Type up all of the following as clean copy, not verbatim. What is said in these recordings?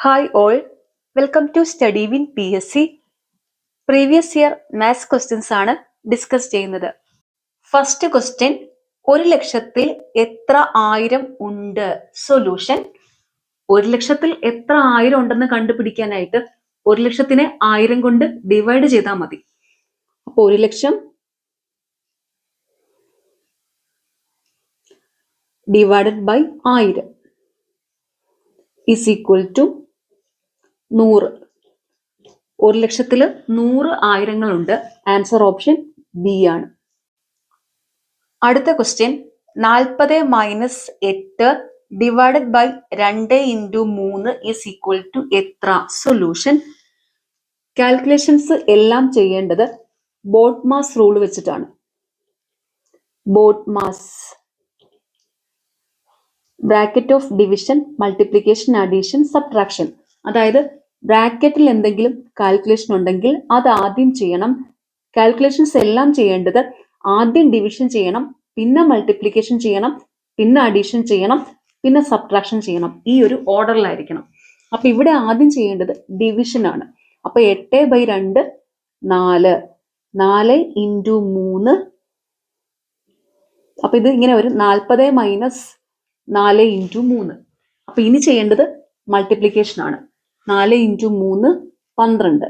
Hi all, welcome to Study Win PSC. Previous year maths questions ആണ് discuss ചെയ്യുന്നത്. First question, 1,00,000 എത്ര ആയിരം ഉണ്ട്? സൊല്യൂഷൻ. 1,00,000 എത്ര ആയിരം ഉണ്ടെന്ന് കണ്ടുപിടിക്കാനായിട്ട് 1,00,000നെ 1000 കൊണ്ട് ഡിവൈഡ് ചെയ്താൽ മതി. അപ്പൊ 1,00,000 divided by 1000 is equal to 100. 1,00,000 100 ആയിരങ്ങളുണ്ട്. ആൻസർ ഓപ്ഷൻ ബി ആണ്. അടുത്ത question, 40 - 8 divided by 2 × 3 is equal to എത്ര? സൊല്യൂഷൻ. കാൽക്കുലേഷൻസ് എല്ലാം ചെയ്യേണ്ടത് ബോഡ്മാസ് റൂൾ വെച്ചിട്ടാണ്. BODMAS, bracket of division, multiplication, addition, subtraction. അതായത് ബ്രാക്കറ്റിൽ എന്തെങ്കിലും കാൽക്കുലേഷൻ ഉണ്ടെങ്കിൽ അത് ആദ്യം ചെയ്യണം. കാൽക്കുലേഷൻസ് എല്ലാം ചെയ്യേണ്ടത് ആദ്യം ഡിവിഷൻ ചെയ്യണം, പിന്നെ മൾട്ടിപ്ലിക്കേഷൻ ചെയ്യണം, പിന്നെ അഡീഷൻ ചെയ്യണം, പിന്നെ സബ്ട്രാക്ഷൻ ചെയ്യണം. ഈ ഒരു ഓർഡറിലായിരിക്കണം. അപ്പൊ ഇവിടെ ആദ്യം ചെയ്യേണ്ടത് ഡിവിഷൻ ആണ്. അപ്പൊ 8/2 4, 4 × 3. അപ്പൊ ഇത് ഇങ്ങനെ ഒരു 40 - 4 × 3. അപ്പൊ ഇനി ചെയ്യേണ്ടത് മൾട്ടിപ്ലിക്കേഷൻ ആണ്. 4 × 3 12.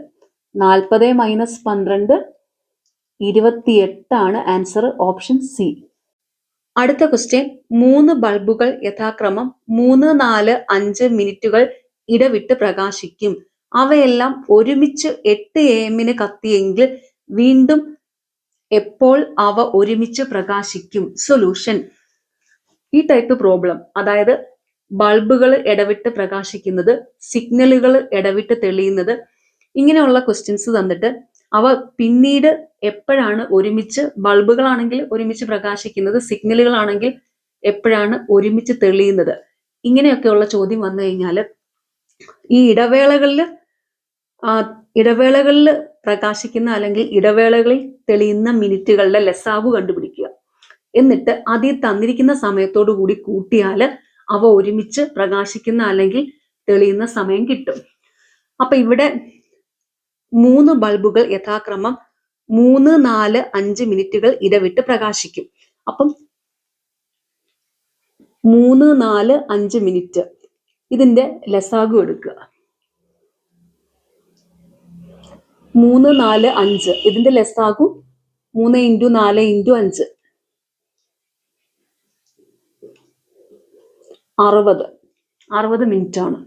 40 - 12 28 ആണ്. Answer option C. അടുത്ത ക്വസ്റ്റ്യൻ, 3 ബൾബുകൾ യഥാക്രമം 3, 4, 5 മിനിറ്റുകൾ ഇടവിട്ട് പ്രകാശിക്കും. അവയെല്ലാം ഒരുമിച്ച് 8 AM കത്തിയെങ്കിൽ വീണ്ടും എപ്പോൾ അവ ഒരുമിച്ച് പ്രകാശിക്കും? സൊല്യൂഷൻ. ഈ ടൈപ്പ് പ്രോബ്ലം, അതായത് ബൾബുകൾ ഇടവിട്ട് പ്രകാശിക്കുന്നത്, സിഗ്നലുകൾ ഇടവിട്ട് തെളിയുന്നത്, ഇങ്ങനെയുള്ള ക്വസ്റ്റ്യൻസ് തന്നിട്ട് അവ പിന്നീട് എപ്പോഴാണ് ഒരുമിച്ച്, ബൾബുകളാണെങ്കിൽ ഒരുമിച്ച് പ്രകാശിക്കുന്നത്, സിഗ്നലുകളാണെങ്കിൽ എപ്പോഴാണ് ഒരുമിച്ച് തെളിയുന്നത്, ഇങ്ങനെയൊക്കെയുള്ള ചോദ്യം വന്നു കഴിഞ്ഞാൽ ഈ ഇടവേളകളിൽ പ്രകാശിക്കുന്ന അല്ലെങ്കിൽ ഇടവേളകളിൽ തെളിയുന്ന മിനിറ്റുകളുടെ ലസാഗു കണ്ടുപിടിക്കുക. എന്നിട്ട് അതിൽ തന്നിരിക്കുന്ന സമയത്തോടു കൂടി കൂട്ടിയാൽ അവ ഒരുമിച്ച് പ്രകാശിക്കുന്ന അല്ലെങ്കിൽ തെളിയുന്ന സമയം കിട്ടും. അപ്പൊ ഇവിടെ 3 ബൾബുകൾ യഥാക്രമം 3, 4, 5 മിനിറ്റുകൾ ഇടവിട്ട് പ്രകാശിക്കും. അപ്പം 3, 4, 5 മിനിറ്റ് ഇതിന്റെ ലസാഗു എടുക്കുക. 3, 4, 5 ഇതിന്റെ ലസാഗു 3 × 4 × 5 60 മിനിറ്റ് ആണ്.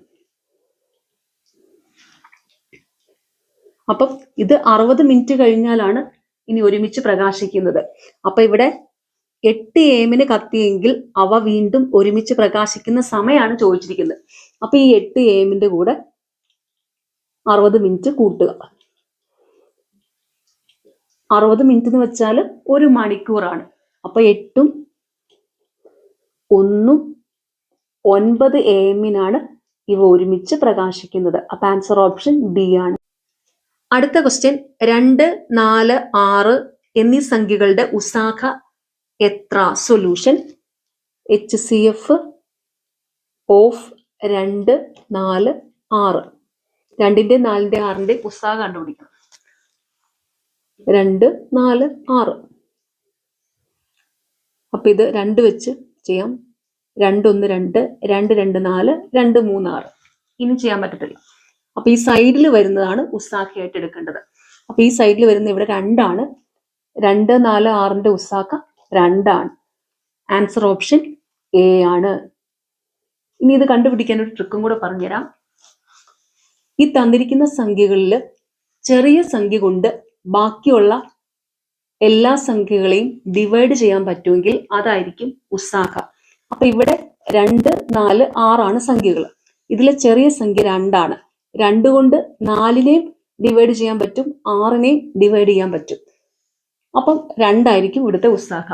അപ്പം ഇത് 60 മിനിറ്റ് കഴിഞ്ഞാലാണ് ഇനി ഒരുമിച്ച് പ്രകാശിക്കുന്നത്. അപ്പൊ ഇവിടെ 8 AM കത്തിയെങ്കിൽ അവ വീണ്ടും ഒരുമിച്ച് പ്രകാശിക്കുന്ന സമയമാണ് ചോദിച്ചിരിക്കുന്നത്. അപ്പൊ ഈ 8 AM കൂടെ 60 മിനിറ്റ് കൂട്ടുക. 60 മിനിറ്റ് എന്ന് വെച്ചാൽ 1 മണിക്കൂറാണ്. അപ്പൊ 8ഉം 1ഉം 9 AM ഇവ ഒരുമിച്ച് പ്രകാശിക്കുന്നത്. അപ്പൊ ആൻസർ ഓപ്ഷൻ ഡി ആണ്. അടുത്ത ക്വസ്റ്റ്യൻ, 2, 4, 6 എന്നീ സംഖ്യകളുടെ ഉസാഖ എത്ര? സൊല്യൂഷൻ. HCF of 2, 4, 6. 2ന്റെ 4ന്റെ 6ന്റെ ഉസാഖ കണ്ടുപിടിക്കണം. 2, 4, 6. അപ്പൊ ഇത് 2 വെച്ച് ചെയ്യാം. 2, 1, 2, 2, 2, 4, 2, 3, 6. ഇനി ചെയ്യാൻ പറ്റത്തില്ല. അപ്പൊ ഈ സൈഡിൽ വരുന്നതാണ് ഉസാഖയായിട്ട് എടുക്കേണ്ടത്. അപ്പൊ ഈ സൈഡിൽ വരുന്ന ഇവിടെ 2 ആണ്. 2, 4, 6ന്റെ ഉസാഖ 2 ആണ്. ആൻസർ ഓപ്ഷൻ എ ആണ്. ഇനി ഇത് കണ്ടുപിടിക്കാൻ ഒരു ട്രിക്കും കൂടെ പറഞ്ഞുതരാം. ഈ തന്നിരിക്കുന്ന സംഖ്യകളിൽ ചെറിയ സംഖ്യ കൊണ്ട് ബാക്കിയുള്ള എല്ലാ സംഖ്യകളെയും ഡിവൈഡ് ചെയ്യാൻ പറ്റുമെങ്കിൽ അതായിരിക്കും ഉസാഖ. അപ്പൊ ഇവിടെ 2, 4, 6 ആണ് സംഖ്യകൾ. ഇതിലെ ചെറിയ സംഖ്യ 2 ആണ്. 2 കൊണ്ട് 4നെയും ഡിവൈഡ് ചെയ്യാൻ പറ്റും, 6നെയും ഡിവൈഡ് ചെയ്യാൻ പറ്റും. അപ്പം 2 ആയിരിക്കും ഇവിടുത്തെ ഉസാഖ.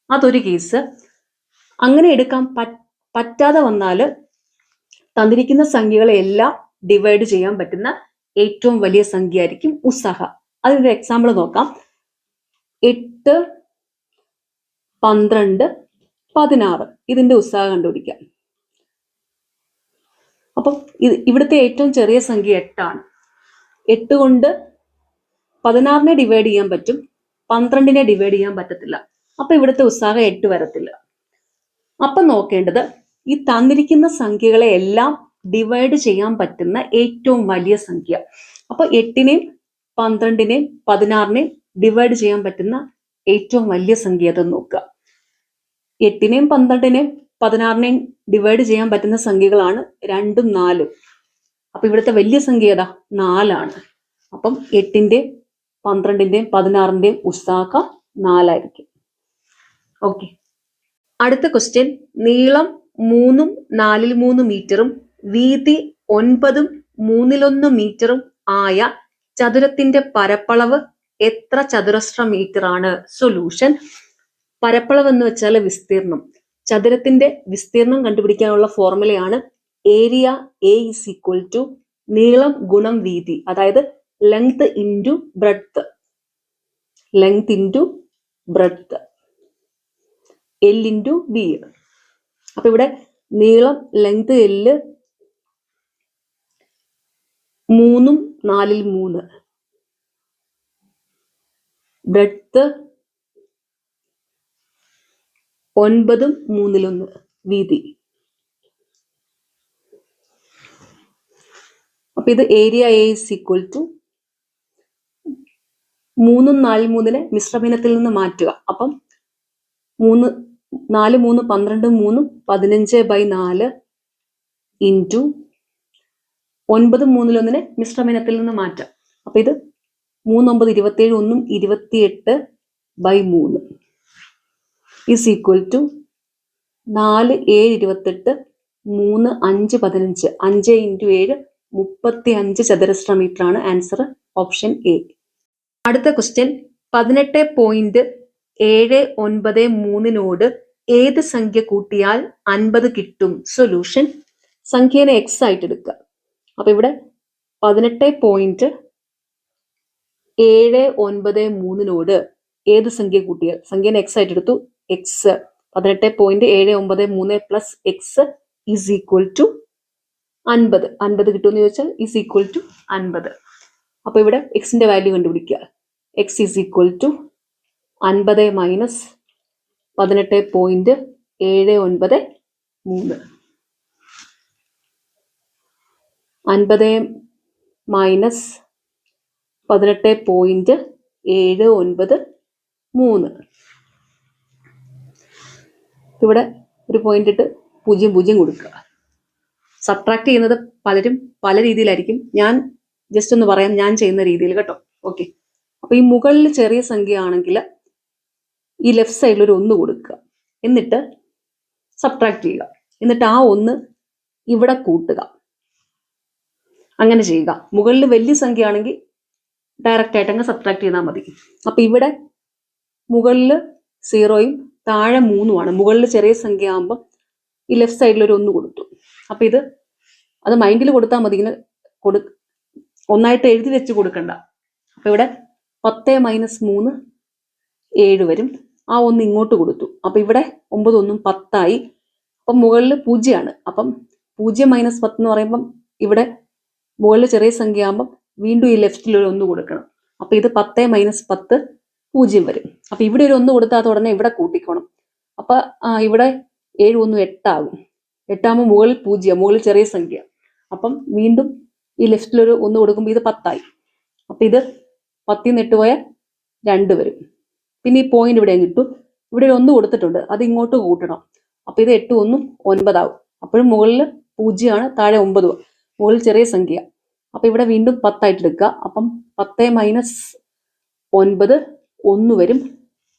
അതൊരു കേസ്. അങ്ങനെ എടുക്കാൻ പറ്റാതെ വന്നാൽ തന്നിരിക്കുന്ന സംഖ്യകളെ എല്ലാം ഡിവൈഡ് ചെയ്യാൻ പറ്റുന്ന ഏറ്റവും വലിയ സംഖ്യ ആയിരിക്കും ഉസാഖ. അതിനൊരു എക്സാമ്പിൾ നോക്കാം. 8, 12, 16 ഇതിന്റെ ഉസാഖ കണ്ടുപിടിക്കാം. അപ്പൊ അപ്പം ഇവിടുത്തെ ഏറ്റവും ചെറിയ സംഖ്യ 8 8 കൊണ്ട് 16നെ ഡിവൈഡ് ചെയ്യാൻ പറ്റും, 12നെ ഡിവൈഡ് ചെയ്യാൻ പറ്റത്തില്ല. അപ്പൊ ഇവിടുത്തെ ഉസ്സാഹ 8 വരത്തില്ല. അപ്പൊ നോക്കേണ്ടത് ഈ തന്നിരിക്കുന്ന സംഖ്യകളെ എല്ലാം ഡിവൈഡ് ചെയ്യാൻ പറ്റുന്ന ഏറ്റവും വലിയ സംഖ്യ. അപ്പൊ 8നെയും 12നെയും 16നെയും ഡിവൈഡ് ചെയ്യാൻ പറ്റുന്ന ഏറ്റവും വലിയ സംഖ്യ ഏതെന്ന് നോക്കുക. 8നെയും 12നെയും 16നെയും ഡിവൈഡ് ചെയ്യാൻ പറ്റുന്ന സംഖ്യകളാണ് 2ഉം 4ഉം. അപ്പൊ ഇവിടുത്തെ വലിയ സംഖ്യ ഏതാ? 4. അപ്പം 8ന്റെയും 12ന്റെയും 16ന്റെയും ഉസ്സാഹ 4 ഓക്കെ. അടുത്ത ക്വസ്റ്റ്യൻ, നീളം 3ഉം 4/3 മീറ്ററും വീതി 9ഉം 3/1 മീറ്ററും ആയ ചതുരത്തിന്റെ പരപ്പളവ് എത്ര ചതുരശ്ര മീറ്റർ ആണ്? സൊല്യൂഷൻ. പരപ്പളവ് എന്ന് വെച്ചാൽ വിസ്തീർണം. ചതുരത്തിന്റെ വിസ്തീർണം കണ്ടുപിടിക്കാനുള്ള ഫോർമുലയാണ് area A is equal to നീളം ഗുണം വീതി, അതായത് length into breadth. Length into breadth, L into B. അപ്പൊ ഇവിടെ നീളം ലെങ്ത് എല്ല് 3ഉം 4/3, ബ്രെഡ്ത്ത് 9ഉം 3/1 വീതി. അപ്പൊ ഇത് area A is equal to 3ഉം 4/3 മിശ്രഭിന്നത്തിൽ നിന്ന് മാറ്റുക. അപ്പം 3 4 3 12 3 15/4 ഇൻറ്റു 9ഉം 3/1 മിശ്രഭിന്നത്തിൽ നിന്ന് മാറ്റാം. അപ്പൊ ഇത് 3 9 27 1ഉം 28/3 ഇസ് ഈക്വൽ ടു 4 7 28 3 5 15 5 ഇൻറ്റു 7 35 ചതുരശ്ര മീറ്റർ ആണ് ആൻസർ, ഓപ്ഷൻ എ. അടുത്ത ക്വസ്റ്റ്യൻ, 18.793 ഏത് സംഖ്യ കൂട്ടിയാൽ 50 കിട്ടും? സൊല്യൂഷൻ. സംഖ്യേനെ എക്സ് ആയിട്ട് എടുക്കുക. അപ്പൊ ഇവിടെ 18.793 ഏത് സംഖ്യ കൂട്ടിയാൽ, സംഖ്യേനെ എക്സ് ആയിട്ട് എടുത്തു, x 18.793 plus x is equal to 50. 50 കിട്ടുമെന്ന് ചോദിച്ചാൽ ഈസ് ഈക്വൽ ടു 50. അപ്പൊ ഇവിടെ എക്സിന്റെ വാല്യൂ കണ്ടുപിടിക്കുക. X is equal to 50 minus 18.793. 50 minus 18.793. ഇവിടെ ഒരു പോയിന്റ് ഇട്ട് 0 0 കൊടുക്കുക. സബ്ട്രാക്ട് ചെയ്യുന്നത് പലരും പല രീതിയിലായിരിക്കും. ഞാൻ ജസ്റ്റ് ഒന്ന് പറയാം ഞാൻ ചെയ്യുന്ന രീതിയിൽ കേട്ടോ. ഓക്കെ. അപ്പൊ ഈ മുകളിൽ ചെറിയ സംഖ്യ ആണെങ്കിൽ ഈ ലെഫ്റ്റ് സൈഡിൽ ഒരു 1 കൊടുക്കുക, എന്നിട്ട് സബ്ട്രാക്ട് ചെയ്യുക, എന്നിട്ട് ആ 1 ഇവിടെ കൂട്ടുക. അങ്ങനെ ചെയ്യുക. മുകളിൽ വലിയ സംഖ്യ ആണെങ്കിൽ ഡയറക്റ്റ് ആയിട്ട് അങ്ങ് സബ്ട്രാക്ട് ചെയ്താൽ മതി. അപ്പൊ ഇവിടെ മുകളിൽ 0യും താഴെ 3ഉമാണ്. മുകളിൽ ചെറിയ സംഖ്യ ആകുമ്പോൾ ഈ ലെഫ്റ്റ് സൈഡിൽ ഒരു 1 കൊടുത്തു. അപ്പൊ അത് മൈൻഡിൽ കൊടുത്താൽ മതി, ഇങ്ങനെ ഒന്നായിട്ട് എഴുതി വെച്ച് കൊടുക്കണ്ട. അപ്പൊ ഇവിടെ 10 മൈനസ് 3 7 വരും. ആ 1 ഇങ്ങോട്ട് കൊടുത്തു. അപ്പൊ ഇവിടെ 9 1 10 അപ്പം മുകളിൽ 0 അപ്പം 0 മൈനസ് 10 എന്ന് പറയുമ്പം ഇവിടെ മുകളിൽ ചെറിയ സംഖ്യ ആകുമ്പം വീണ്ടും ഈ ലെഫ്റ്റിൽ ഒരു 1 കൊടുക്കണം. അപ്പൊ ഇത് 10 മൈനസ് 10 0 വരും. അപ്പൊ ഇവിടെ ഒരു 1 കൊടുത്താൽ ഉടനെ ഇവിടെ കൂട്ടിക്കോണം. അപ്പൊ ഇവിടെ 7 1 8 ആകും. 8 ആകുമ്പോൾ മുകളിൽ 0, മുകളിൽ ചെറിയ സംഖ്യ. അപ്പം വീണ്ടും ഈ ലെഫ്റ്റിൽ ഒരു 1 കൊടുക്കുമ്പോൾ ഇത് 10. അപ്പൊ ഇത് 10 8 പോയാൽ 2 വരും. പിന്നെ ഈ പോയിന്റ് ഇവിടെ കിട്ടും. ഇവിടെ ഒരു 1 കൊടുത്തിട്ടുണ്ട്, അത് ഇങ്ങോട്ട് കൂട്ടണം. അപ്പൊ ഇത് 8 1 9 ആവും. അപ്പോഴും മുകളിൽ 0 ആണ്, താഴെ 9, മുകളിൽ ചെറിയ സംഖ്യ. അപ്പൊ ഇവിടെ വീണ്ടും 10 ആയിട്ട് എടുക്കുക. അപ്പം 10 മൈനസ് 9 1 വരും.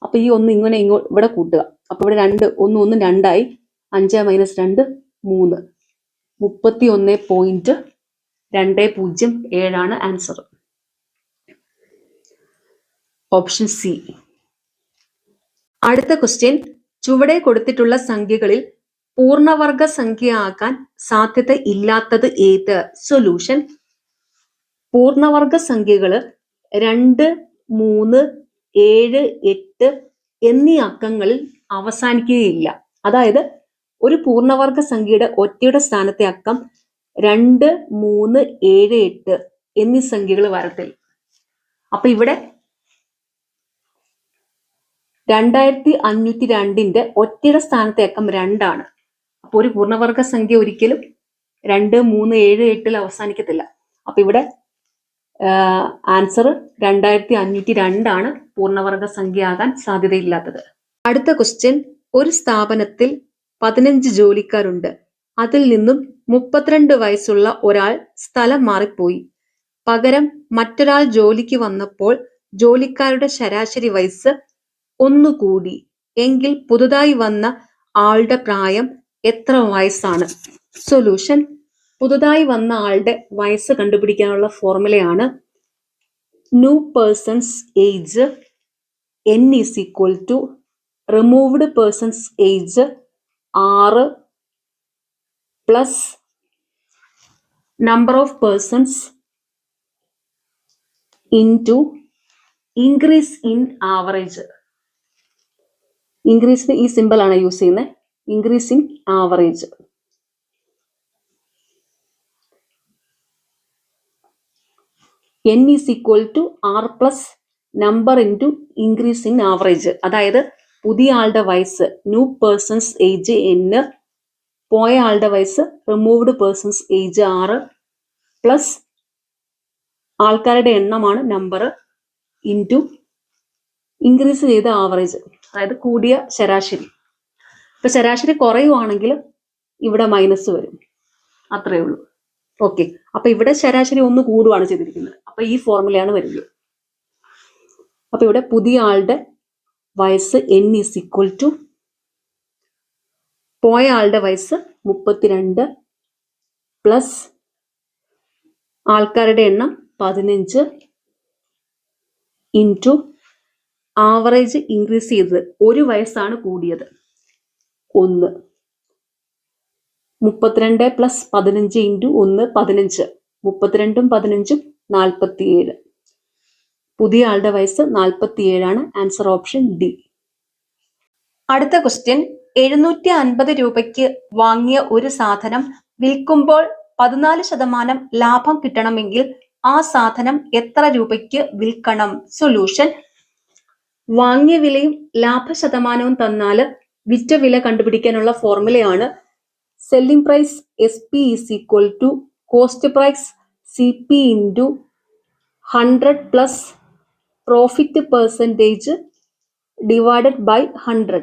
അപ്പൊ ഈ 1 ഇങ്ങനെ ഇവിടെ കൂട്ടുക. അപ്പൊ ഇവിടെ 2 1 1 2 5 മൈനസ് 2 3 31.207 ആണ് ആൻസർ, ഓപ്ഷൻ സി. അടുത്ത ക്വസ്റ്റ്യൻ, ചുവടെ കൊടുത്തിട്ടുള്ള സംഖ്യകളിൽ പൂർണ്ണവർഗ സംഖ്യ ആക്കാൻ സാധ്യത ഇല്ലാത്തത് ഏത്? സൊല്യൂഷൻ. പൂർണ്ണവർഗ സംഖ്യകള് 2 3 7 8 എന്നീ അക്കങ്ങളിൽ അവസാനിക്കുകയില്ല. അതായത് ഒരു പൂർണ്ണവർഗ സംഖ്യയുടെ ഒറ്റയുടെ സ്ഥാനത്തെ അക്കം 2, 3, 7, 8 എന്നീ സംഖ്യകൾ വരത്തില്ല. അപ്പൊ ഇവിടെ 2502ന്റെ ഒറ്റയുടെ സ്ഥാനത്തെ അക്കം 2 ആണ്. അപ്പൊ ഒരു പൂർണ്ണവർഗ സംഖ്യ ഒരിക്കലും 2, 3, 7, 8 അവസാനിക്കത്തില്ല. അപ്പൊ ഇവിടെ ആൻസർ 2502 ആണ് പൂർണ്ണവർഗ സംഖ്യ ആകാൻ സാധ്യതയില്ലാത്തത്. അടുത്ത ക്വസ്റ്റ്യൻ, ഒരു സ്ഥാപനത്തിൽ 15 ജോലിക്കാരുണ്ട്. അതിൽ നിന്നും 32 വയസ്സുള്ള ഒരാൾ സ്ഥലം മാറിപ്പോയി. പകരം മറ്റൊരാൾ ജോലിക്ക് വന്നപ്പോൾ ജോലിക്കാരുടെ ശരാശരി വയസ്സ് 1 കൂടി. എങ്കിൽ പുതുതായി വന്ന ആളുടെ പ്രായം എത്ര വയസ്സാണ്? സൊല്യൂഷൻ, പുതുതായി വന്ന ആളുടെ വയസ്സ് കണ്ടുപിടിക്കാനുള്ള ഫോർമുലയാണ് new persons age n is equal to removed persons age 6 plus number of persons into increase in average. ഇൻക്രീസിന് ഈ സിമ്പിൾ ആണ് യൂസ് ചെയ്യുന്നത്, increase in average. n is equal to r plus number into increase in average. അതായത് പുതിയ ആളുടെ വയസ്സ് new persons age n, പോയ ആളുടെ വയസ്സ് റിമൂവ്ഡ് പേഴ്സൺസ് ഏജ് 6 പ്ലസ് ആൾക്കാരുടെ എണ്ണമാണ് നമ്പർ ഇൻറ്റു ഇൻക്രീസ് ചെയ്ത ആവറേജ്, അതായത് കൂടിയ ശരാശരി. ഇപ്പൊ ശരാശരി കുറയുവാണെങ്കിൽ ഇവിടെ മൈനസ് വരും, അത്രയേ ഉള്ളൂ. ഓക്കെ, അപ്പൊ ഇവിടെ ശരാശരി 1 കൂടുകയാണ് ചെയ്തിരിക്കുന്നത്. അപ്പൊ ഈ ഫോർമുലയാണ് വരുന്നത്. അപ്പൊ ഇവിടെ പുതിയ ആളുടെ വയസ്സ് n is equal to പോയ ആളുടെ വയസ്സ് 32 പ്ലസ് ആൾക്കാരുടെ എണ്ണം 15 ഇൻറ്റു ആവറേജ് ഇൻക്രീസ് ചെയ്തത് 1 വയസ്സാണ് കൂടിയത് 1. 32 പ്ലസ് 15 ഇൻറ്റു 1 15, 32ഉം 15ഉം 47. പുതിയ ആളുടെ വയസ്സ് 47 ആണ്. Answer option D. അടുത്ത ക്വസ്റ്റ്യൻ, 750 രൂപയ്ക്ക് വാങ്ങിയ ഒരു സാധനം വിൽക്കുമ്പോൾ 14% ലാഭം കിട്ടണമെങ്കിൽ ആ സാധനം എത്ര രൂപയ്ക്ക് വിൽക്കണം? സൊല്യൂഷൻ, വാങ്ങിയ വിലയും ലാഭശതമാനവും തന്നാൽ വിറ്റ വില കണ്ടുപിടിക്കാനുള്ള ഫോർമുലയാണ് selling price SP is equal to cost price CP into 100 plus profit percentage divided by 100.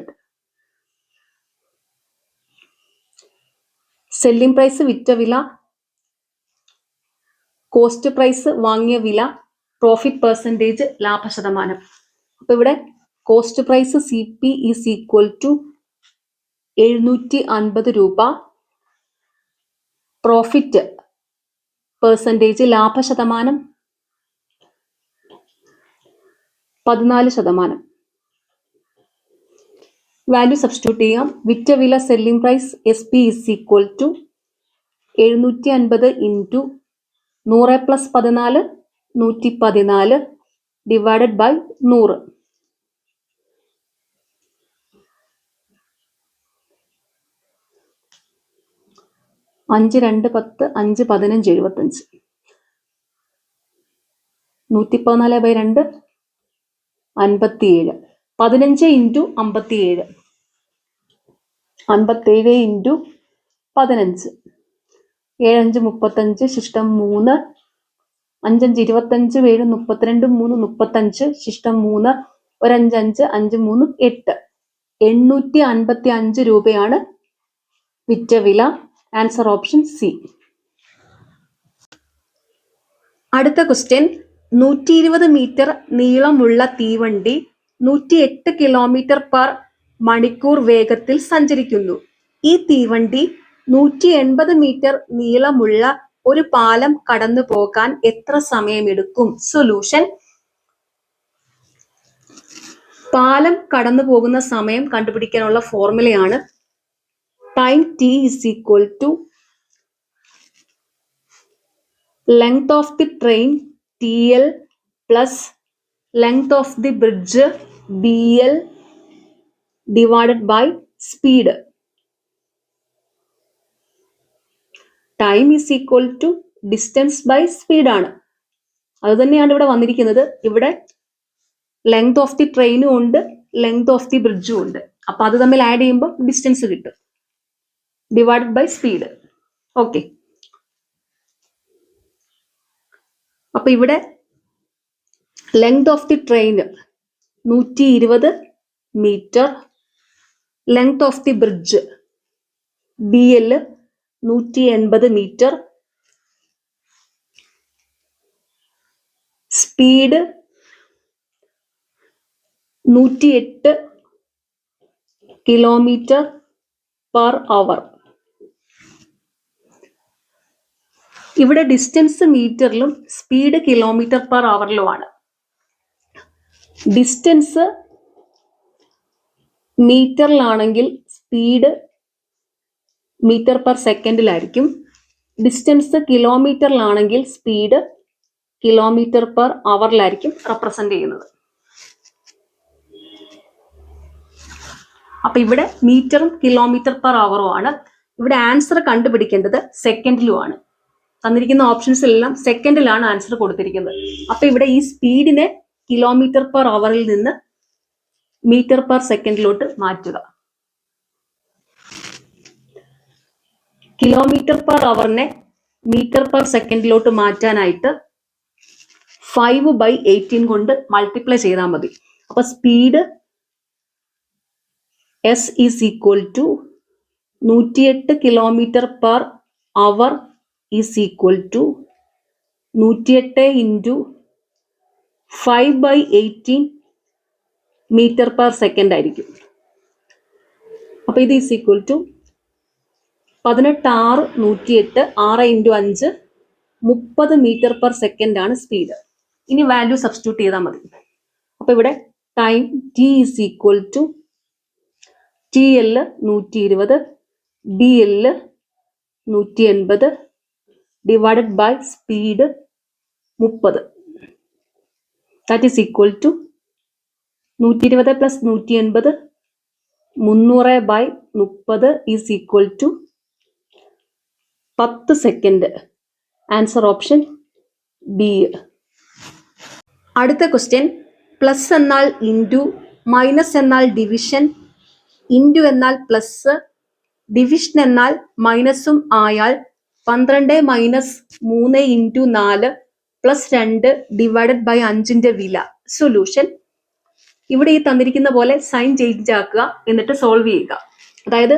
Selling price വിറ്റ വില, കോസ്റ്റ് പ്രൈസ് വാങ്ങിയ വില, പ്രോഫിറ്റ് പെർസെൻറ്റേജ് ലാഭശതമാനം. അപ്പൊ ഇവിടെ cost price CP is equal to 750 രൂപ, പ്രോഫിറ്റ് പെർസെൻറ്റേജ് ലാഭശതമാനം 14%. വാല്യൂ സബ്സ്റ്റിറ്റ്യൂട്ട് ചെയ്യാം. വിറ്റ വില selling price SP is equal to 750 into 100 plus 14 114 divided by 100. അഞ്ച് 2 10 5 15 75. 114/2 57. 15 ഇൻറ്റു 57 57 ഇൻറ്റു 15. 7 5 35 ശിഷ്ടം 3, 5 5 25, 7 32, 3 35 ശിഷ്ടം 3, 1 5 5 5 3 8. 855 രൂപയാണ് വിറ്റ വില. Answer option C. അടുത്ത ക്വസ്റ്റ്യൻ, 120 മീറ്റർ നീളമുള്ള തീവണ്ടി 108 കിലോമീറ്റർ പെർ മണിക്കൂർ വേഗത്തിൽ സഞ്ചരിക്കുന്നു. ഈ തീവണ്ടി 180 മീറ്റർ നീളമുള്ള ഒരു പാലം കടന്നു പോകാൻ എത്ര സമയമെടുക്കും? സൊല്യൂഷൻ, പാലം കടന്നു പോകുന്ന സമയം കണ്ടുപിടിക്കാനുള്ള ഫോർമുലയാണ് time T is equal to length of the train TL plus length of the bridge BL divided by speed. Time is equal to distance by speed ആണ്. അത് തന്നെയാണ് ഇവിടെ വന്നിരിക്കുന്നത്. ഇവിടെ ലെങ്ത് ഓഫ് ദി ട്രെയിനും ഉണ്ട്, ലെങ്ത് ഓഫ് ദി ബ്രിഡ്ജും ഉണ്ട്. അപ്പൊ അത് തമ്മിൽ ആഡ് ചെയ്യുമ്പോൾ ഡിസ്റ്റൻസ് കിട്ടും, ഡിവൈഡഡ് ബൈ സ്പീഡ്. ഓക്കെ, അപ്പൊ ഇവിടെ length of the train 120 metre, length of the bridge BL 180 metre, speed 108 kilometre per hour. ഇവിടെ ഡിസ്റ്റൻസ് മീറ്ററിലും സ്പീഡ് കിലോമീറ്റർ പെർ അവറിലുമാണ്. ഡിസ്റ്റൻസ് മീറ്ററിലാണെങ്കിൽ സ്പീഡ് മീറ്റർ പെർ സെക്കൻഡിലായിരിക്കും. ഡിസ്റ്റൻസ് കിലോമീറ്ററിലാണെങ്കിൽ സ്പീഡ് കിലോമീറ്റർ പെർ അവറിലായിരിക്കും represent ചെയ്യുന്നത്. അപ്പൊ ഇവിടെ മീറ്ററും കിലോമീറ്റർ പെർ അവറും ആണ്. ഇവിടെ ആൻസർ കണ്ടുപിടിക്കേണ്ടത് സെക്കൻഡിലുമാണ്. തന്നിരിക്കുന്ന ഓപ്ഷൻസ് എല്ലാം സെക്കൻഡിലാണ് ആൻസർ കൊടുത്തിരിക്കുന്നത്. അപ്പൊ ഇവിടെ ഈ സ്പീഡിനെ കിലോമീറ്റർ പെർ അവറിൽ നിന്ന് മീറ്റർ പെർ സെക്കൻഡിലോട്ട് മാറ്റുക. കിലോമീറ്റർ പെർ അവറിനെ മീറ്റർ പെർ സെക്കൻഡിലോട്ട് മാറ്റാനായിട്ട് 5/18 കൊണ്ട് മൾട്ടിപ്ലൈ ചെയ്താൽ മതി. അപ്പൊ speed S is equal to 108 kilometre per hour is equal to 108 into 5/18 metre per second ആയിരിക്കും. അപ്പൊ ഇത് is equal to 18 6 108 6 into 5 30 metre per second ആണ് സ്പീഡ്. ഇനി വാല്യൂ സബ്സ്റ്റിറ്റ്യൂട്ട് ചെയ്താൽ മതി. അപ്പൊ ഇവിടെ time T is equal to TL 120 BL 180 divided by speed 30. That is equal to 120 plus 180 300/30 is equal to 10 second. Answer option B. അടുത്ത question, plus എന്നാൽ into, minus എന്നാൽ division, into എന്നാൽ plus, division എന്നാൽ മൈനസും ആയാൽ 12 minus 3 into 4 plus 2 divided by 5ന്റെ വില. Solution, ഇവിടെ ഈ തന്നിരിക്കുന്ന പോലെ സൈൻ ചേഞ്ച് ആക്കുക, എന്നിട്ട് സോൾവ് ചെയ്യുക. അതായത്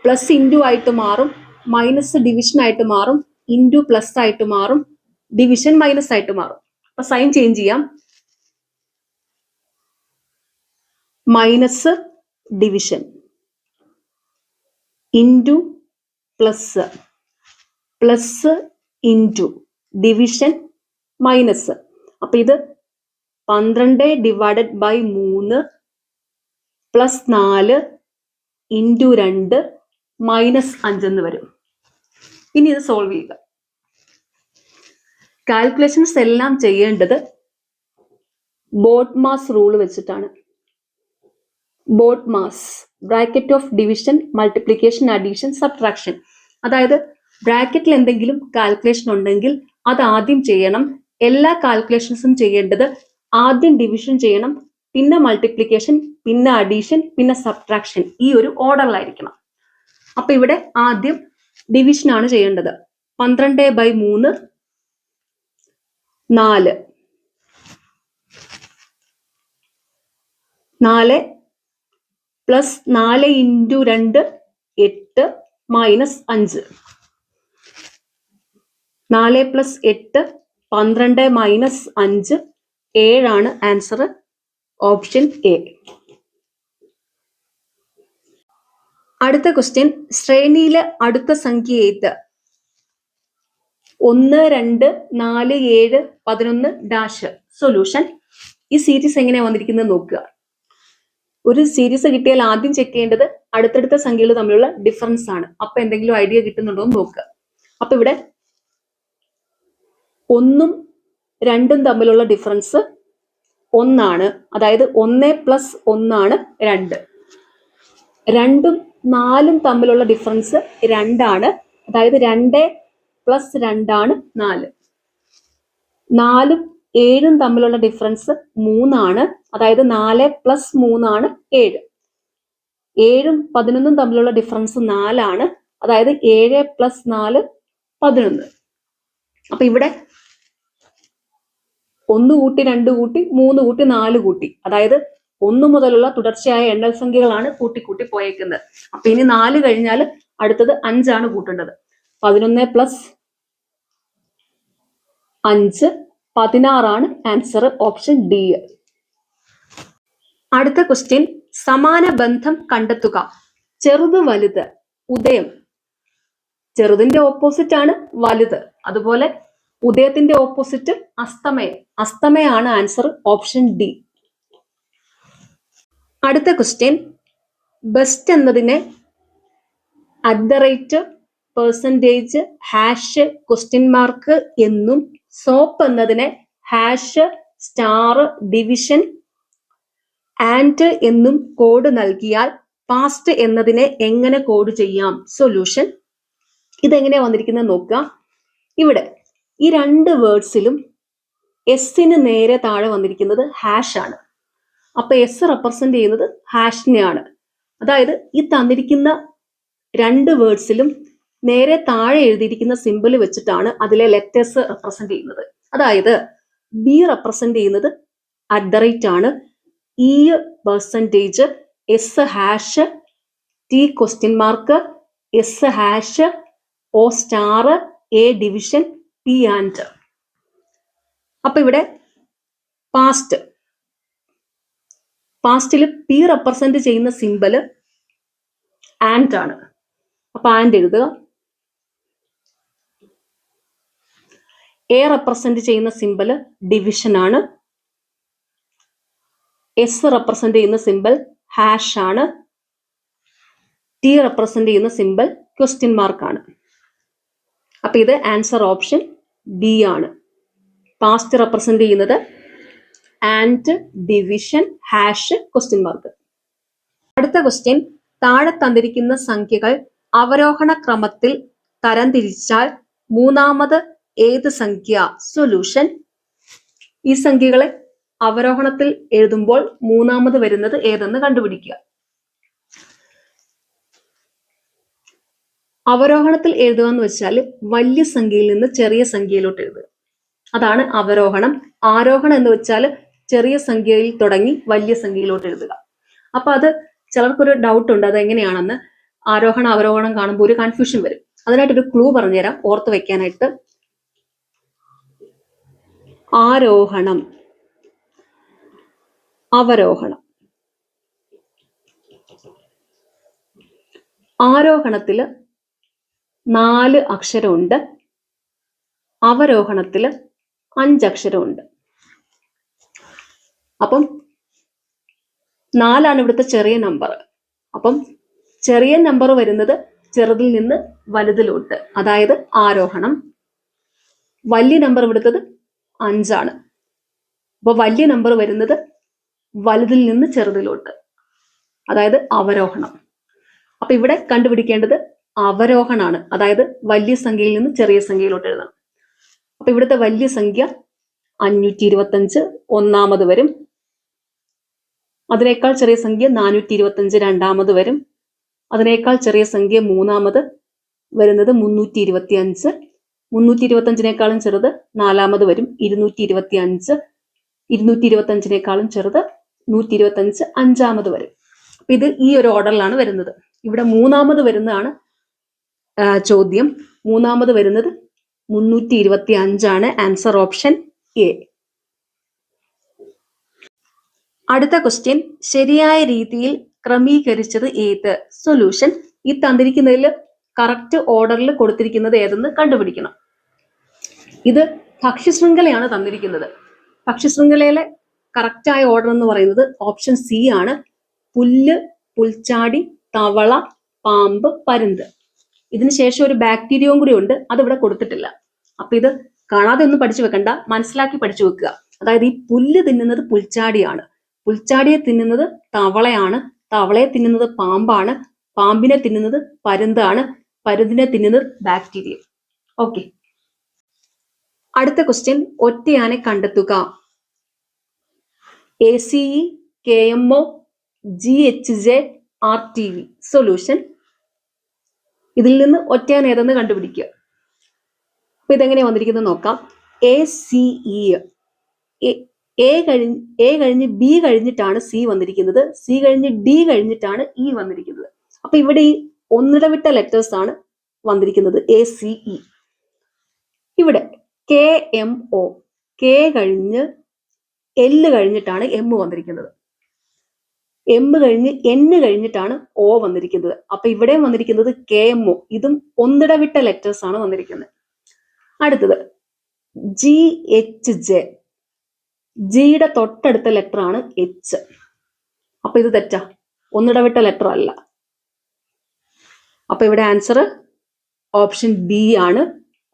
പ്ലസ് ഇൻറ്റു ആയിട്ട് മാറും, മൈനസ് ഡിവിഷൻ ആയിട്ട് മാറും, ഇൻറ്റു പ്ലസ് ആയിട്ട് മാറും, ഡിവിഷൻ മൈനസ് ആയിട്ട് മാറും. അപ്പൊ സൈൻ ചേഞ്ച് ചെയ്യാം. Minus division into plus, plus into division minus. അപ്പൊ ഇത് 12 divided by 3 plus 4 into 2 minus 5 എന്ന് വരും. ഇനി ഇത് സോൾവ് ചെയ്യുക. കാൽക്കുലേഷൻസ് എല്ലാം ചെയ്യേണ്ടത് ബോഡ്മാസ് റൂൾ വെച്ചിട്ടാണ്. BODMAS, bracket of division, multiplication, addition, subtraction. അതായത് ബ്രാക്കറ്റിൽ എന്തെങ്കിലും കാൽക്കുലേഷൻ ഉണ്ടെങ്കിൽ അത് ആദ്യം ചെയ്യണം. എല്ലാ കാൽക്കുലേഷൻസും ചെയ്യേണ്ടത് ആദ്യം ഡിവിഷൻ ചെയ്യണം, പിന്നെ മൾട്ടിപ്ലിക്കേഷൻ, പിന്നെ അഡീഷൻ, പിന്നെ സബ്ട്രാക്ഷൻ. ഈ ഒരു ഓർഡറിലായിരിക്കണം. അപ്പൊ ഇവിടെ ആദ്യം ഡിവിഷൻ ആണ് ചെയ്യേണ്ടത്. 12/3 4, 4 plus 4 into 2 8 minus 5. 4 plus 8 12 minus 5 7 ആണ് ആൻസർ. Option A. അടുത്ത ക്വസ്റ്റ്യൻ, ശ്രേണിയിലെ അടുത്ത സംഖ്യ ഏത്? 1 2 4 7 11 ഡാഷ്. സൊല്യൂഷൻ, ഈ സീരീസ് എങ്ങനെയാ വന്നിരിക്കുന്നത് നോക്കുക. ഒരു സീരീസ് കിട്ടിയാൽ ആദ്യം ചെക്ക് ചെയ്യേണ്ടത് അടുത്തടുത്ത സംഖ്യകൾ തമ്മിലുള്ള ഡിഫറൻസ് ആണ്. അപ്പൊ എന്തെങ്കിലും ഐഡിയ കിട്ടുന്നുണ്ടോ എന്ന് നോക്കുക. അപ്പൊ ഇവിടെ 1ഉം 2ഉം തമ്മിലുള്ള ഡിഫറൻസ് 1 ആണ്. അതായത് 1 പ്ലസ് 1 ആണ് 2. 2ഉം 4ഉം തമ്മിലുള്ള ഡിഫറൻസ് 2 ആണ്. അതായത് 2 പ്ലസ് 2 ആണ് 4. 4ഉം 7ഉം തമ്മിലുള്ള ഡിഫറൻസ് 3 ആണ്. അതായത് 4 പ്ലസ് 3 ആണ് 7. 7ഉം 11ഉം തമ്മിലുള്ള ഡിഫറൻസ് 4 ആണ്. അതായത് 7 പ്ലസ് 4 11. അപ്പൊ ഇവിടെ 1 കൂട്ടി 2 കൂട്ടി 3 കൂട്ടി 4 കൂട്ടി, അതായത് 1 മുതലുള്ള തുടർച്ചയായ എണ്ണൽ സംഖ്യകളാണ് കൂട്ടി പോയേക്കുന്നത്. അപ്പൊ ഇനി 4 കഴിഞ്ഞാൽ അടുത്തത് 5 ആണ് കൂട്ടേണ്ടത്. 11 പ്ലസ് 5 16 ആണ് ആൻസർ, ഓപ്ഷൻ ഡി. അടുത്ത ക്വസ്റ്റ്യൻ, സമാന ബന്ധം കണ്ടെത്തുക. ചെറുത് വലുത്, ഉദയം. ചെറുതിന്റെ ഓപ്പോസിറ്റ് ആണ് വലുത്. അതുപോലെ ഉദയത്തിന്റെ ഓപ്പോസിറ്റ് അസ്തമയം. അസ്തമയാണ് ആൻസർ, ഓപ്ഷൻ ഡി. അടുത്ത ക്വസ്റ്റ്യൻ, ബെസ്റ്റ് എന്നതിനെ @ ഹാഷ് ക്വസ്റ്റ്യൻ മാർക്ക് എന്നും സോപ്പ് എന്നതിനെ ഹാഷ് സ്റ്റാർ ഡിവിഷൻ ആൻഡ് എന്നും കോഡ് നൽകിയാൽ പാസ്റ്റ് എന്നതിനെ എങ്ങനെ കോഡ് ചെയ്യാം? സൊല്യൂഷൻ. ഇതെങ്ങനെയാ വന്നിരിക്കുന്നത് നോക്കുക. ഇവിടെ ഈ രണ്ട് വേർഡ്സിലും എസിന് നേരെ താഴെ വന്നിരിക്കുന്നത് ഹാഷ് ആണ്. അപ്പൊ എസ് റെപ്രസെന്റ് ചെയ്യുന്നത് ഹാഷിനെയാണ്. അതായത് ഈ തന്നിരിക്കുന്ന രണ്ട് വേർഡ്സിലും നേരെ താഴെ എഴുതിയിരിക്കുന്ന സിമ്പിൾ വെച്ചിട്ടാണ് അതിലെ ലെറ്റേഴ്സ് റെപ്രസെന്റ് ചെയ്യുന്നത്. അതായത് ബി റെപ്രസെന്റ് ചെയ്യുന്നത് @ ആണ്, E percentage, S hash, T question mark, S hash, O star, A division, P and. അപ്പൊ ഇവിടെ പാസ്റ്റിൽ പി റെപ്രസെന്റ് ചെയ്യുന്ന സിമ്പല് ആൻഡ് ആണ്. അപ്പൊ ആൻഡ് എഴുതുക. എ റെപ്രസെന്റ് ചെയ്യുന്ന സിമ്പല് ഡിവിഷൻ ആണ്. എസ് റെപ്രസെന്റ് ചെയ്യുന്ന സിമ്പൽ ഹാഷ് ആണ്. ടി റെപ്രസെന്റ് ചെയ്യുന്ന സിമ്പൽ ക്വസ്റ്റ്യൻ മാർക്ക് ആണ്. അപ്പൊ ഇത് ആൻസർ ഓപ്ഷൻ ബി ആണ്. പാസ്റ്റ് റെപ്രസെന്റ് ചെയ്യുന്നത് and, division, hash, question mark. അടുത്ത ക്വസ്റ്റ്യൻ, താഴെ തന്നിരിക്കുന്ന സംഖ്യകൾ അവരോഹണ ക്രമത്തിൽ തരംതിരിച്ചാൽ മൂന്നാമത് ഏത് സംഖ്യ? സൊല്യൂഷൻ. ഈ സംഖ്യകളെ അവരോഹണത്തിൽ എഴുതുമ്പോൾ മൂന്നാമത് വരുന്നത് ഏതെന്ന് കണ്ടുപിടിക്കുക. അവരോഹണത്തിൽ എഴുതുക എന്ന് വെച്ചാൽ വലിയ സംഖ്യയിൽ നിന്ന് ചെറിയ സംഖ്യയിലോട്ട് എഴുതുക, അതാണ് അവരോഹണം. ആരോഹണം എന്ന് വെച്ചാൽ ചെറിയ സംഖ്യയിൽ തുടങ്ങി വലിയ സംഖ്യയിലോട്ട് എഴുതുക. അപ്പൊ അത് ചിലർക്കൊരു ഡൗട്ട് ഉണ്ട് അതെങ്ങനെയാണെന്ന്. ആരോഹണം അവരോഹണം കാണുമ്പോൾ ഒരു കൺഫ്യൂഷൻ വരും. അതിനായിട്ടൊരു ക്ലൂ പറഞ്ഞുതരാം ഓർത്ത് വെക്കാനായിട്ട്. ആരോഹണം, അവരോഹണം. ആരോഹണത്തില് 4 അക്ഷരമുണ്ട്, അവരോഹണത്തില് 5 അക്ഷരമുണ്ട്. അപ്പം 4 ഇവിടുത്തെ ചെറിയ നമ്പർ. അപ്പം ചെറിയ നമ്പർ വരുന്നത് ചെറുതിൽ നിന്ന് വലുതിലോട്ട്, അതായത് ആരോഹണം. വലിയ നമ്പർ ഇവിടുത്തത് 5. അപ്പൊ വലിയ നമ്പർ വരുന്നത് വലുതിൽ നിന്ന് ചെറുതിലോട്ട്, അതായത് അവരോഹണം. അപ്പൊ ഇവിടെ കണ്ടുപിടിക്കേണ്ടത് അവരോഹണാണ്, അതായത് വലിയ സംഖ്യയിൽ നിന്ന് ചെറിയ സംഖ്യയിലോട്ട് എഴുതണം. അപ്പൊ ഇവിടുത്തെ വലിയ സംഖ്യ 525 ഒന്നാമത് വരും. അതിനേക്കാൾ ചെറിയ സംഖ്യ 425 രണ്ടാമത് വരും. അതിനേക്കാൾ ചെറിയ സംഖ്യ മൂന്നാമത് വരുന്നത് 325. 325 ചെറുത് നാലാമത് വരും 225. 225 ചെറുത് 125 അഞ്ചാമത് വരും. അപ്പൊ ഇത് ഈ ഒരു ഓർഡറിലാണ് വരുന്നത്. ഇവിടെ മൂന്നാമത് വരുന്നതാണ് ചോദ്യം. മൂന്നാമത് വരുന്നത് 325 ആൻസർ ഓപ്ഷൻ എ. അടുത്ത ക്വസ്റ്റ്യൻ, ശരിയായ രീതിയിൽ ക്രമീകരിച്ചത് ഏത്? സൊല്യൂഷൻ. ഈ തന്നിരിക്കുന്നതിൽ കറക്റ്റ് ഓർഡറിൽ കൊടുത്തിരിക്കുന്നത് ഏതെന്ന് കണ്ടുപിടിക്കണം. ഇത് ഭക്ഷ്യശൃംഖലയാണ് തന്നിരിക്കുന്നത്. ഭക്ഷ്യശൃംഖലയിലെ കറക്റ്റായ ഓർഡർ എന്ന് പറയുന്നത് ഓപ്ഷൻ സി ആണ്. പുല്ല്, പുൽച്ചാടി, തവള, പാമ്പ്, പരുന്ത്. ഇതിന് ശേഷം ഒരു ബാക്ടീരിയയും കൂടി ഉണ്ട്, അതിവിടെ കൊടുത്തിട്ടില്ല. അപ്പൊ ഇത് കാണാതെ ഒന്നും പഠിച്ചു വെക്കണ്ട, മനസ്സിലാക്കി പഠിച്ചു വെക്കുക. അതായത് ഈ പുല്ല് തിന്നുന്നത് പുൽച്ചാടിയാണ്, പുൽച്ചാടിയെ തിന്നുന്നത് തവളയാണ്, തവളയെ തിന്നുന്നത് പാമ്പാണ്, പാമ്പിനെ തിന്നുന്നത് പരുന്താണ്, പരുന്തിനെ തിന്നുന്നത് ബാക്ടീരിയ. ഓക്കെ, അടുത്ത ക്വസ്റ്റ്യൻ, ഒറ്റയാനെ കണ്ടെത്തുക. ACE, KMO, GHJ, RTV. Solution. ഇതിൽ നിന്ന് ഒറ്റയാൻ ഏതെന്ന് കണ്ടുപിടിക്കുക. അപ്പൊ ഇതെങ്ങനെയാ വന്നിരിക്കുന്നത് നോക്കാം. ACE, A കഴിഞ്ഞ് B കഴിഞ്ഞിട്ടാണ് C വന്നിരിക്കുന്നത്, C കഴിഞ്ഞ് D കഴിഞ്ഞിട്ടാണ് E വന്നിരിക്കുന്നത്. അപ്പൊ ഇവിടെ ഈ ഒന്നിടവിട്ട ലെറ്റേഴ്സ് ആണ് വന്നിരിക്കുന്നത്, ACE. ഇവിടെ KMO, K കഴിഞ്ഞ് L കഴിഞ്ഞിട്ടാണ് M വന്നിരിക്കുന്നത്, M കഴിഞ്ഞ് N കഴിഞ്ഞിട്ടാണ് O വന്നിരിക്കുന്നത്. അപ്പൊ ഇവിടെയും വന്നിരിക്കുന്നത് KMO, ഇതും ഒന്നിടവിട്ട ലെറ്റേഴ്സ് ആണ് വന്നിരിക്കുന്നത്. അടുത്തത് GHJ, ജിയുടെ തൊട്ടടുത്ത ലെറ്റർ ആണ് H. അപ്പൊ ഇത് തെറ്റാ, ഒന്നിടവിട്ട ലെറ്റർ അല്ല. അപ്പൊ ഇവിടെ ആൻസർ ഓപ്ഷൻ B ആണ്,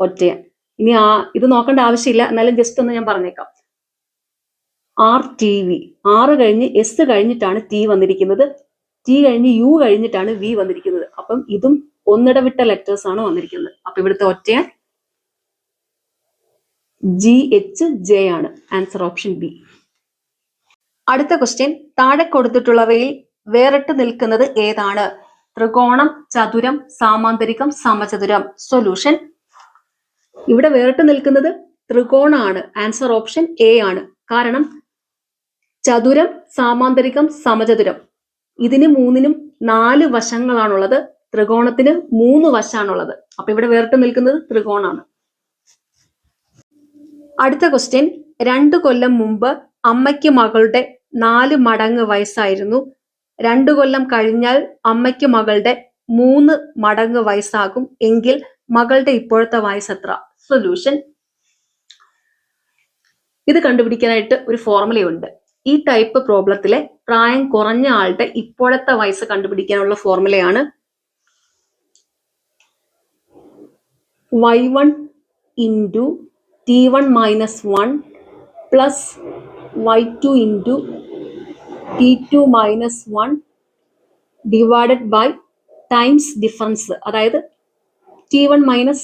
ഒറ്റയാൻ. ഇനി ഇത് നോക്കേണ്ട ആവശ്യമില്ല, എന്നാലും ജസ്റ്റ് ഒന്ന് ഞാൻ പറഞ്ഞേക്കാം. RTV, R കഴിഞ്ഞ് S കഴിഞ്ഞിട്ടാണ് T വന്നിരിക്കുന്നത്, T കഴിഞ്ഞ് U കഴിഞ്ഞിട്ടാണ് V വന്നിരിക്കുന്നത്. അപ്പം ഇതും ഒന്നിടവിട്ട ലെറ്റേഴ്സ് ആണ് വന്നിരിക്കുന്നത്. അപ്പൊ ഇവിടുത്തെ ഒറ്റയാൻ GHJ ആണ്, ആൻസർ ഓപ്ഷൻ B. അടുത്ത ക്വസ്റ്റ്യൻ, താഴെ കൊടുത്തിട്ടുള്ളവയിൽ വേറിട്ട് നിൽക്കുന്നത് ഏതാണ്? ത്രികോണം, ചതുരം, സാമാന്തരികം, സമചതുരം. സൊല്യൂഷൻ. ഇവിടെ വേറിട്ട് നിൽക്കുന്നത് ത്രികോണമാണ്, ആൻസർ ഓപ്ഷൻ A ആണ്. കാരണം ചതുരം, സാമാന്തരികം, സമചതുരം ഇതിന് മൂന്നിനും 4 വശങ്ങളാണുള്ളത്, ത്രികോണത്തിന് 3 വശാണുള്ളത്. അപ്പൊ ഇവിടെ വേറിട്ട് നിൽക്കുന്നത് ത്രികോണാണ്. അടുത്ത ക്വസ്റ്റ്യൻ, 2 കൊല്ലം മുമ്പ് അമ്മയ്ക്ക് മകളുടെ 4 മടങ്ങ് വയസ്സായിരുന്നു. 2 കൊല്ലം കഴിഞ്ഞാൽ അമ്മയ്ക്ക് മകളുടെ 3 മടങ്ങ് വയസ്സാകും എങ്കിൽ മകളുടെ ഇപ്പോഴത്തെ വയസ്സ് എത്ര? സൊല്യൂഷൻ. ഇത് കണ്ടുപിടിക്കാനായിട്ട് ഒരു ഫോർമുലയുണ്ട്. ഈ ടൈപ്പ് പ്രോബ്ലത്തിലെ പ്രായം കുറഞ്ഞ ആളുടെ ഇപ്പോഴത്തെ വയസ്സ് കണ്ടുപിടിക്കാനുള്ള ഫോർമുലയാണ് y1 into T1 minus 1 plus y2 into T2 minus 1 divided by times difference. അതായത് T1 minus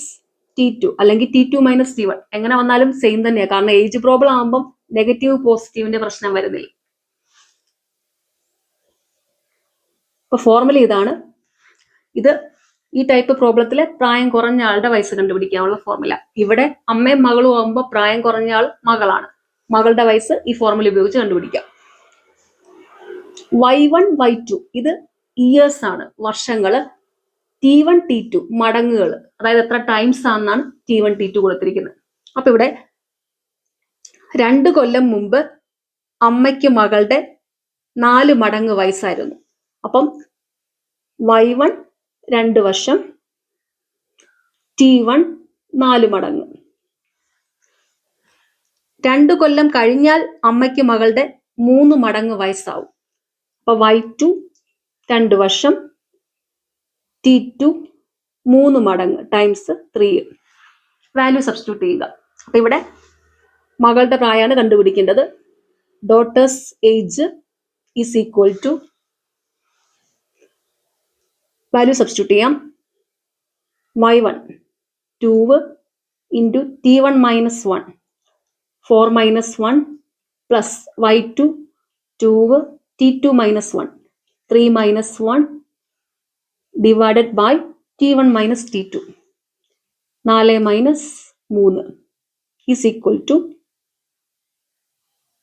T2 അല്ലെങ്കിൽ T2 minus T1 എങ്ങനെ വന്നാലും സെയിം തന്നെയാണ്. കാരണം ഏജ് പ്രോബ്ലം ആകുമ്പം നെഗറ്റീവ് പോസിറ്റീവിന്റെ പ്രശ്നം വരുന്നില്ല. ഇപ്പൊ ഫോർമുല ഇതാണ്. ഇത് ഈ ടൈപ്പ് പ്രോബ്ലത്തിലെ പ്രായം കുറഞ്ഞ ആളുടെ വയസ്സ് കണ്ടുപിടിക്കാനുള്ള ഫോർമുല. ഇവിടെ അമ്മയും മകളും ആകുമ്പോൾ പ്രായം കുറഞ്ഞ ആൾ മകളാണ്, മകളുടെ വയസ്സ് ഈ ഫോർമുല ഉപയോഗിച്ച് കണ്ടുപിടിക്കാം. y1 y2 ഇത് ഇയേഴ്സ് ആണ്, വർഷങ്ങള്. T1 T2 മടങ്ങുകൾ, അതായത് എത്ര ടൈംസ് ആണെന്നാണ് T1 T2 കൊടുത്തിരിക്കുന്നത്. അപ്പൊ ഇവിടെ 2 കൊല്ലം മുമ്പ് അമ്മയ്ക്ക് മകളുടെ 4 മടങ്ങ് വയസ്സായിരുന്നു. അപ്പം y1 2 വർഷം, T1 4 മടങ്ങ്. 2 കൊല്ലം കഴിഞ്ഞാൽ അമ്മയ്ക്ക് മകളുടെ 3 മടങ്ങ് വയസ്സാവും. അപ്പൊ y2 2 വർഷം, T2 3 മടങ്ങ് ടൈംസ് 3. വാല്യൂ സബ്സ്റ്റിറ്റ്യൂട്ട് ചെയ്യുക. അപ്പൊ ഇവിടെ മകളുടെ പ്രായമാണ് കണ്ടുപിടിക്കേണ്ടത്. Daughter's age is equal to, value substitute ചെയ്യാം. y1 2 into T1 minus 1 4 minus 1 plus y2 2 T2 minus 1 3 minus 1 divided by T1 minus T2 4 minus 3 is equal to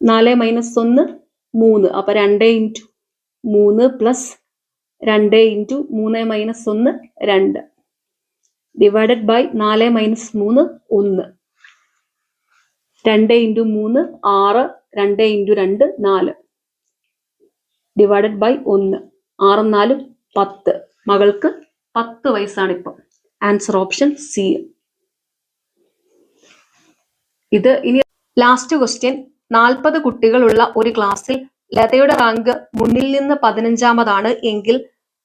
4 minus 1 3. അപ്പൊ 2 into 3 plus 2 into 3 minus 1 2 divided by 4 minus 3 1. 2 into 3 6, 2 into 2 4 divided by 1. 6 4 10. മകൾക്ക് 10 വയസ്സാണ് ഇപ്പം. Answer option C. ഇത് ഇനി last question. 40 കുട്ടികളുള്ള ഒരു ക്ലാസ്സിൽ ലതയുടെ rank മുന്നിൽ നിന്ന് 15-ാമതാണ് എങ്കിൽ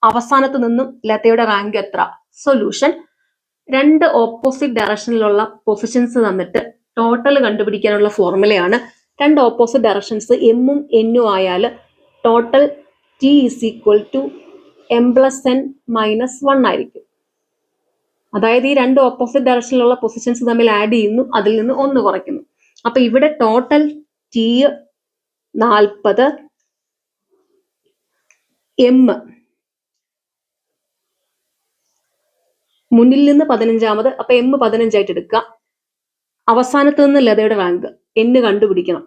അവസാനത്ത് നിന്നും ലതയുടെ റാങ്ക് എത്ര? സൊല്യൂഷൻ. 2 ഓപ്പോസിറ്റ് ഡയറക്ഷനിലുള്ള പൊസിഷൻസ് തന്നിട്ട് ടോട്ടൽ കണ്ടുപിടിക്കാനുള്ള ഫോർമുലയാണ്. 2 ഓപ്പോസിറ്റ് ഡയറക്ഷൻസ് എമ്മും എന്നും ആയാൽ total T is equal to m plus n minus 1 ആയിരിക്കും. അതായത് ഈ രണ്ട് ഓപ്പോസിറ്റ് ഡയറക്ഷനിലുള്ള പൊസിഷൻസ് തമ്മിൽ ആഡ് ചെയ്യുന്നു, അതിൽ നിന്ന് 1 കുറയ്ക്കുന്നു. അപ്പൊ ഇവിടെ ടോട്ടൽ T 40, M മുന്നിൽ നിന്ന് 15, അപ്പൊ M 15 ആയിട്ട് എടുക്കുക. അവസാനത്ത് നിന്ന് ലതയുടെ റാങ്ക് N കണ്ടുപിടിക്കണം.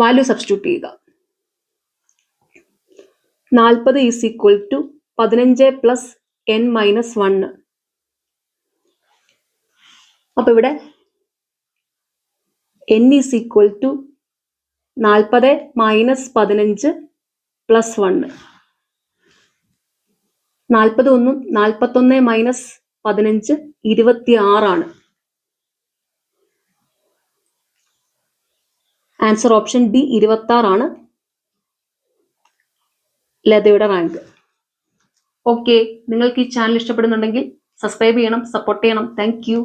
വാല്യൂ സബ്സ്റ്റിറ്റ്യൂട്ട് ചെയ്യുക. 40 is equal to 15 plus N minus 1. അപ്പൊ ഇവിടെ N is equal to 40 minus 15 plus 1. 41 41 minus 15 26 answer option D 26 ലതയുടെ റാങ്ക്. ഓക്കെ, നിങ്ങൾക്ക് ഈ ചാനൽ ഇഷ്ടപ്പെടുന്നുണ്ടെങ്കിൽ സബ്സ്ക്രൈബ് ചെയ്യണം, സപ്പോർട്ട് ചെയ്യണം. Thank U.